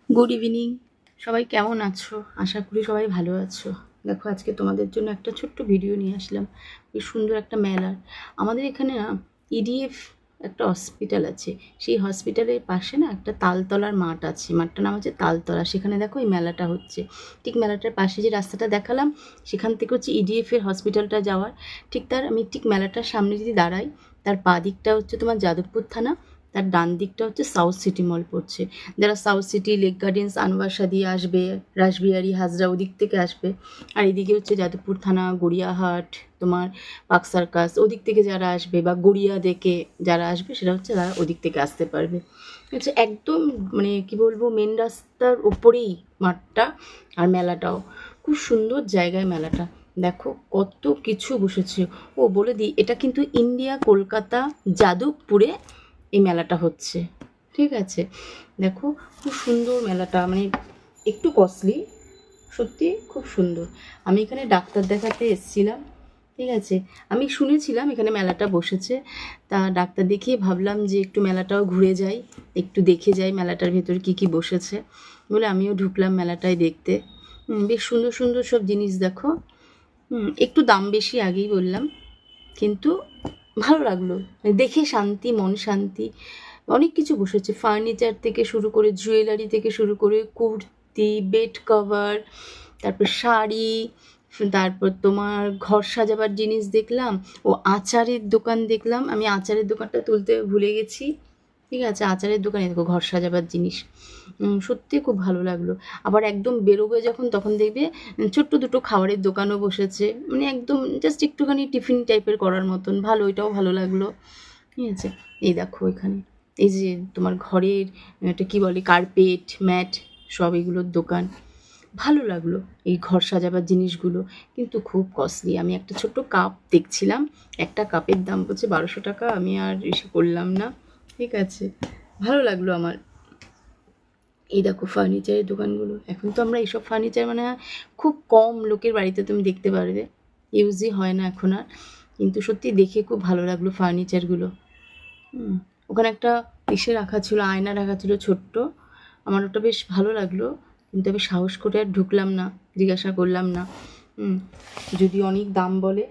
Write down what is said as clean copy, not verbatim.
Good evening. সবাই কেমন আছো? আশা করি সবাই ভালো আছো। দেখো, আজকে তোমাদের জন্য একটা ছোট্ট ভিডিও নিয়ে আসলাম। বেশ সুন্দর একটা মেলার। আমাদের এখানে না ইডিএফ একটা হসপিটাল আছে। সেই হসপিটালের পাশে না একটা তালতলার মাঠ আছে। মাঠটার নাম হচ্ছে তালতলা। সেখানে দেখো এই মেলাটা হচ্ছে। ঠিক মেলাটার পাশে যে রাস্তাটা দেখালাম, সেখান থেকে হচ্ছে ইডিএফের হসপিটালটা যাওয়ার। ঠিক আমি ঠিক মেলাটার সামনে যদি দাঁড়াই, তার বাঁ দিকটা হচ্ছে তোমার যাদবপুর থানা, তার ডান দিকটা হচ্ছে সাউথ সিটি মল পড়ছে। যারা south city, lake gardens, Anwar Shah দিয়ে আসবে, রাসবিহারি, হাজরা ওদিক থেকে আসবে। আর এদিকে হচ্ছে যাদবপুর থানা, গড়িয়াহাট, তোমার পার্ক সার্কাস ওদিক থেকে যারা আসবে, বা গড়িয়া দেখে যারা আসবে, সেটা হচ্ছে তারা ওদিক থেকে আসতে পারবে। হচ্ছে একদম মানে কি বলবো, মেন রাস্তার ওপরেই মাঠটা। আর মেলাটাও খুব সুন্দর জায়গায় মেলাটা। দেখো কত কিছু বসেছে। ও বলে দিই, এটা কিন্তু ইন্ডিয়া কলকাতা যাদবপুরে এই মেলাটা হচ্ছে। ঠিক আছে, দেখো খুব সুন্দর মেলাটা, মানে একটু কস্টলি, সত্যি খুব সুন্দর। আমি এখানে ডাক্তার দেখাতে এসেছিলাম। ঠিক আছে, আমি শুনেছিলাম এখানে মেলাটা বসেছে, তা ডাক্তার দেখিয়ে ভাবলাম যে একটু মেলাটাও ঘুরে যাই, একটু দেখে যাই মেলাটার ভেতর কি কি বসেছে বলে আমিও ঢুকলাম মেলাটায় দেখতে। বেশ সুন্দর সুন্দর সব জিনিস দেখো। একটু দাম বেশি, আগেই বললাম, কিন্তু ভালো লাগলো, দেখে শান্তি, মন শান্তি। অনেক কিছু বসেছে, ফার্নিচার থেকে শুরু করে, জুয়েলারি থেকে শুরু করে, কুর্তি, বেড কভার, তারপর শাড়ি, তারপর তোমার ঘর সাজাবার জিনিস দেখলাম। ও আচারের দোকান দেখলাম, আমি আচারের দোকানটা তুলতে ভুলে গেছি। ঠিক আছে, আচারের দোকানে দেখো ঘর সাজাবার জিনিস। সত্যি খুব ভালো লাগলো। আবার একদম বেরোবে যখন, তখন দেখবে ছোট্ট দুটো খাবারের দোকানও বসেছে, মানে একদম জাস্ট একটুখানি টিফিন টাইপের করার মতন, ভালো, এটাও ভালো লাগলো। ঠিক আছে, এই দেখো এখানে এই যে তোমার ঘরের এটা কী বলে, কার্পেট, ম্যাট, সব এগুলোর দোকান। ভালো লাগলো এই ঘর সাজাবার জিনিসগুলো, কিন্তু খুব কস্টলি। আমি একটা ছোট্ট কাপ দেখছিলাম, একটা কাপের দাম বলছে 1200 টাকা। আমি আর এসে করলাম না। ঠিক আছে, ভালো লাগলো আমার। এই দেখো ফার্নিচারের দোকানগুলো। এখন তো আমরা এইসব ফার্নিচার মানে খুব কম লোকের বাড়িতে তুমি দেখতে পারবে, ইউজই হয় না এখন আর। কিন্তু সত্যি দেখে খুব ভালো লাগলো ফার্নিচারগুলো। ওখানে একটা ইসে রাখা ছিল, আয়না রাখা ছিল ছোট্ট, আমার ওটা বেশ ভালো লাগলো। কিন্তু আমি সাহস করে আর ঢুকলাম না, জিজ্ঞাসা করলাম না। যদি অনেক দাম বলে।